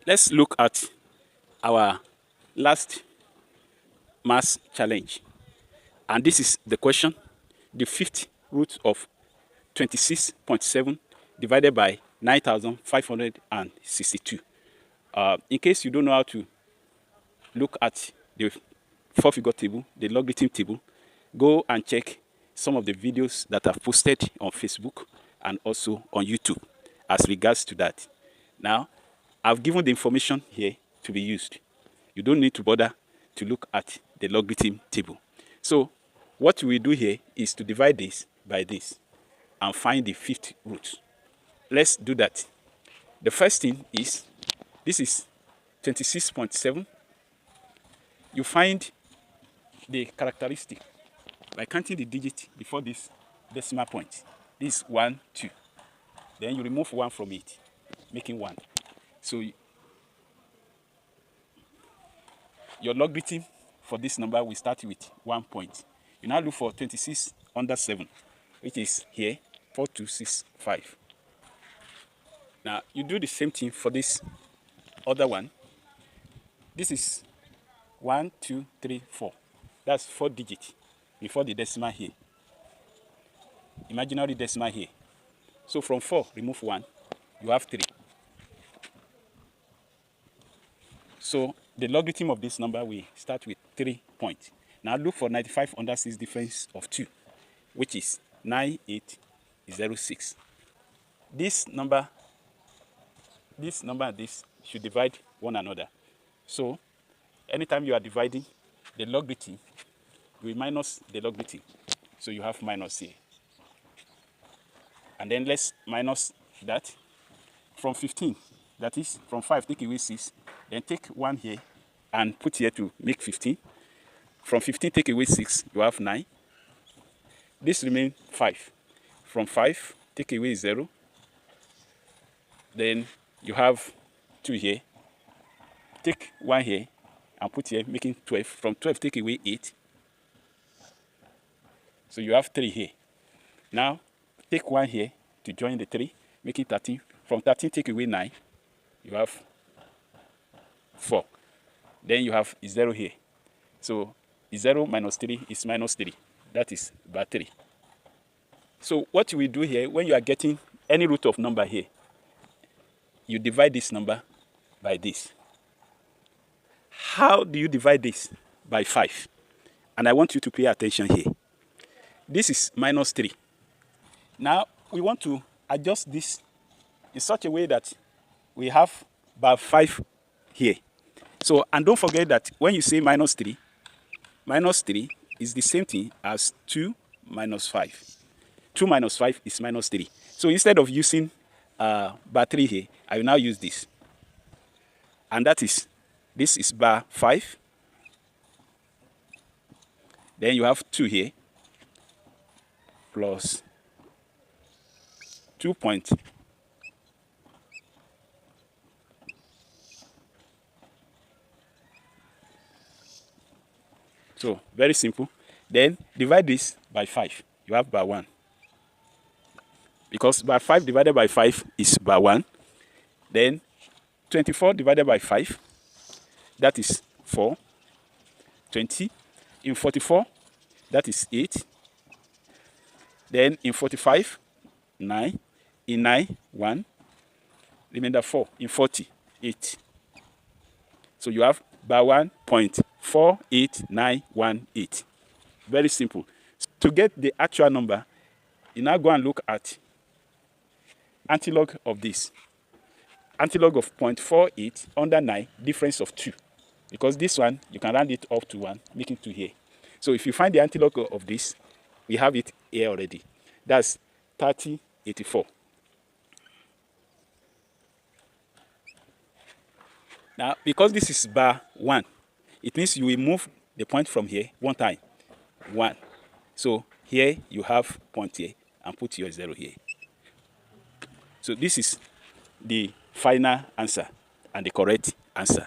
let's look at our last math challenge. And this is the question: the fifth root of 26.7 divided by 9,562. In case you don't know how to look at the four-figure table, the logarithm table, go and check some of the videos that I've posted on Facebook and also on YouTube as regards to that. Now, I've given the information here to be used. You don't need to bother to look at the logarithm table. So what we do here is to divide this by this and find the fifth root. Let's do that. The first thing is, this is 26.7. You find the characteristic by counting the digit before this decimal point. This is 1, 2. Then you remove 1 from it, making 1. So your logarithm for this number will start with 1 point. You now look for 26 under 7, which is here, 4265. Now you do the same thing for this other one. This is 1, 2, 3, 4. That's 4 digits before the decimal here. Imaginary decimal here. So from 4, remove 1, you have 3. So the logarithm of this number will start with 3 points. Now look for 95 under 6 difference of 2, which is 9806. This number and this should divide one another. So anytime you are dividing the logarithm, you will minus the logarithm. So you have minus here. And then let's minus that from 15. That is, from 5, take away 6. Then take 1 here and put here to make 15. From 15, take away 6, you have 9. This remains 5. From 5, take away 0. Then you have 2 here. Take 1 here and put here, making 12. From 12, take away 8. So you have 3 here. Now, take 1 here to join the 3, making 13. From 13, take away 9. You have 4. Then you have 0 here. So 0 minus 3 is minus 3. That is about 3. So what we do here, when you are getting any root of number here, you divide this number by this. How do you divide this? By 5. And I want you to pay attention here. This is minus 3. Now we want to adjust this in such a way that we have about 5 here. So, and don't forget that when you say minus 3 is the same thing as 2 minus 5. 2 minus 5 is minus 3. So instead of using bar 3 here, I will now use this. And this is bar 5. Then you have 2 here plus 2 point. So very simple. Then divide this by 5. You have bar 1. Because bar 5 divided by 5 is bar 1. Then 24 divided by 5, that is 4. 20. In 44, that is 8. Then in 45, 9. In 9, 1. Remainder 4. In 40, 8. So you have bar 1.48918. Very simple. To get the actual number, you now go and look at antilog of this. Antilog of 0.48 under 9, difference of 2. Because this one, you can round it up to 1, making 2 here. So if you find the antilog of this, we have it here already. That's 3084. Now, because this is bar 1, it means you will move the point from here one time. 1. So here you have point here and put your 0 here. So this is the final answer and the correct answer.